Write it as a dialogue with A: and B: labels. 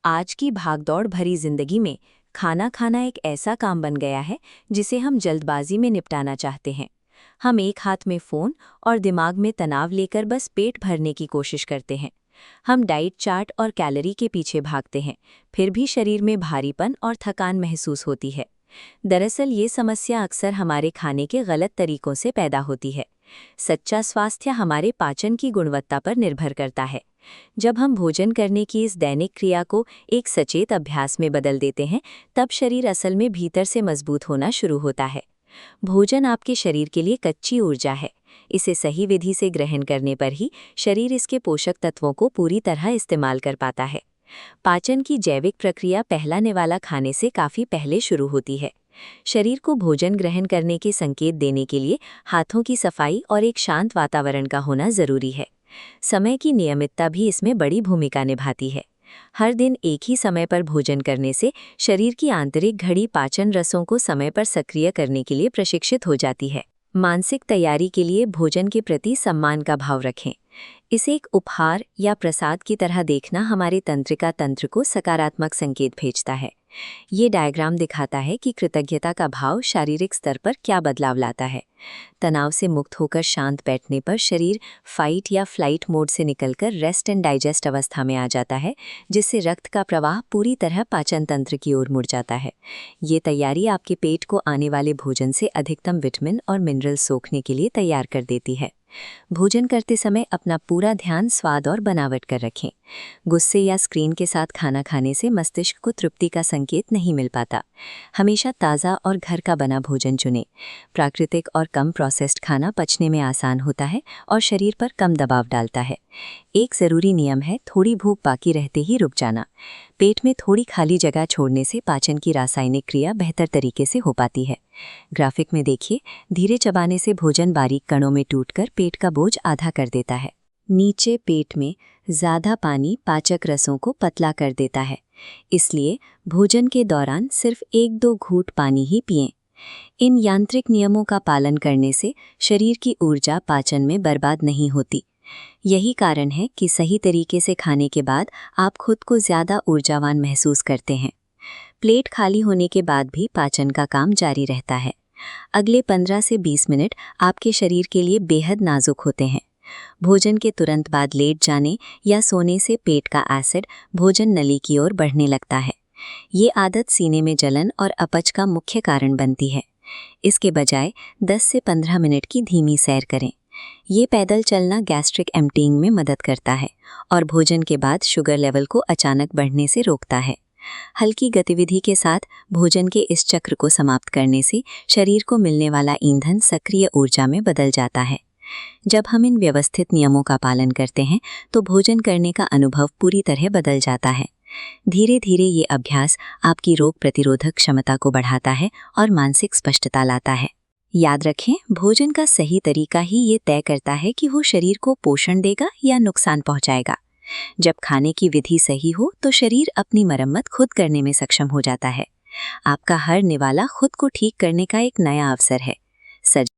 A: आज की भागदौड़ भरी जिंदगी में खाना खाना एक ऐसा काम बन गया है जिसे हम जल्दबाजी में निपटाना चाहते हैं। हम एक हाथ में फ़ोन और दिमाग में तनाव लेकर बस पेट भरने की कोशिश करते हैं। हम डाइट चार्ट और कैलोरी के पीछे भागते हैं, फिर भी शरीर में भारीपन और थकान महसूस होती है। दरअसल ये समस्या अक्सर हमारे खाने के गलत तरीकों से पैदा होती है। सच्चा स्वास्थ्य हमारे पाचन की गुणवत्ता पर निर्भर करता है। जब हम भोजन करने की इस दैनिक क्रिया को एक सचेत अभ्यास में बदल देते हैं, तब शरीर असल में भीतर से मजबूत होना शुरू होता है। भोजन आपके शरीर के लिए कच्ची ऊर्जा है। इसे सही विधि से ग्रहण करने पर ही शरीर इसके पोषक तत्वों को पूरी तरह इस्तेमाल कर पाता है। पाचन की जैविक प्रक्रिया पहला निवाला खाने से काफ़ी पहले शुरू होती है। शरीर को भोजन ग्रहण करने के संकेत देने के लिए हाथों की सफाई और एक शांत वातावरण का होना जरूरी है। समय की नियमितता भी इसमें बड़ी भूमिका निभाती है। हर दिन एक ही समय पर भोजन करने से शरीर की आंतरिक घड़ी पाचन रसों को समय पर सक्रिय करने के लिए प्रशिक्षित हो जाती है। मानसिक तैयारी के लिए भोजन के प्रति सम्मान का भाव रखें। इसे एक उपहार या प्रसाद की तरह देखना हमारे तंत्रिका तंत्र को सकारात्मक संकेत भेजता है। ये डायग्राम दिखाता है कि कृतज्ञता का भाव शारीरिक स्तर पर क्या बदलाव लाता है। तनाव से मुक्त होकर शांत बैठने पर शरीर फाइट या फ्लाइट मोड से निकलकर रेस्ट एंड डाइजेस्ट अवस्था में आ जाता है, जिससे रक्त का प्रवाह पूरी तरह पाचन तंत्र की ओर मुड़ जाता है। ये तैयारी आपके पेट को आने वाले भोजन से अधिकतम विटामिन और मिनरल सोखने के लिए तैयार कर देती है। भोजन करते समय अपना पूरा ध्यान स्वाद और बनावट कर रखें। गुस्से या स्क्रीन के साथ खाना खाने से मस्तिष्क को तृप्ति का संकेत नहीं मिल पाता। हमेशा ताज़ा और घर का बना भोजन चुनें। प्राकृतिक और कम प्रोसेस्ड खाना पचने में आसान होता है और शरीर पर कम दबाव डालता है। एक ज़रूरी नियम है, थोड़ी भूख बाकी रहते ही रुक जाना। पेट में थोड़ी खाली जगह छोड़ने से पाचन की रासायनिक क्रिया बेहतर तरीके से हो पाती है। ग्राफिक में देखिए, धीरे चबाने से भोजन बारीक कणों में टूटकर पेट का बोझ आधा कर देता है। नीचे पेट में ज़्यादा पानी पाचक रसों को पतला कर देता है, इसलिए भोजन के दौरान सिर्फ 1-2 घूंट पानी ही पिएं। इन यांत्रिक नियमों का पालन करने से शरीर की ऊर्जा पाचन में बर्बाद नहीं होती। यही कारण है कि सही तरीके से खाने के बाद आप खुद को ज़्यादा ऊर्जावान महसूस करते हैं। प्लेट खाली होने के बाद भी पाचन का काम जारी रहता है। अगले 15 से 20 मिनट आपके शरीर के लिए बेहद नाजुक होते हैं। भोजन के तुरंत बाद लेट जाने या सोने से पेट का एसिड भोजन नली की ओर बढ़ने लगता है। ये आदत सीने में जलन और अपच का मुख्य कारण बनती है। इसके बजाय 10 से 15 मिनट की धीमी सैर करें। ये पैदल चलना गैस्ट्रिक एम्प्टीइंग में मदद करता है और भोजन के बाद शुगर लेवल को अचानक बढ़ने से रोकता है। हल्की गतिविधि के साथ भोजन के इस चक्र को समाप्त करने से शरीर को मिलने वाला ईंधन सक्रिय ऊर्जा में बदल जाता है। जब हम इन व्यवस्थित नियमों का पालन करते हैं तो भोजन करने का अनुभव पूरी तरह बदल जाता है। धीरे धीरे ये अभ्यास आपकी रोग प्रतिरोधक क्षमता को बढ़ाता है और मानसिक स्पष्टता लाता है। याद रखें, भोजन का सही तरीका ही ये तय करता है कि वो शरीर को पोषण देगा या नुकसान पहुंचाएगा। जब खाने की विधि सही हो तो शरीर अपनी मरम्मत खुद करने में सक्षम हो जाता है। आपका हर निवाला खुद को ठीक करने का एक नया अवसर है।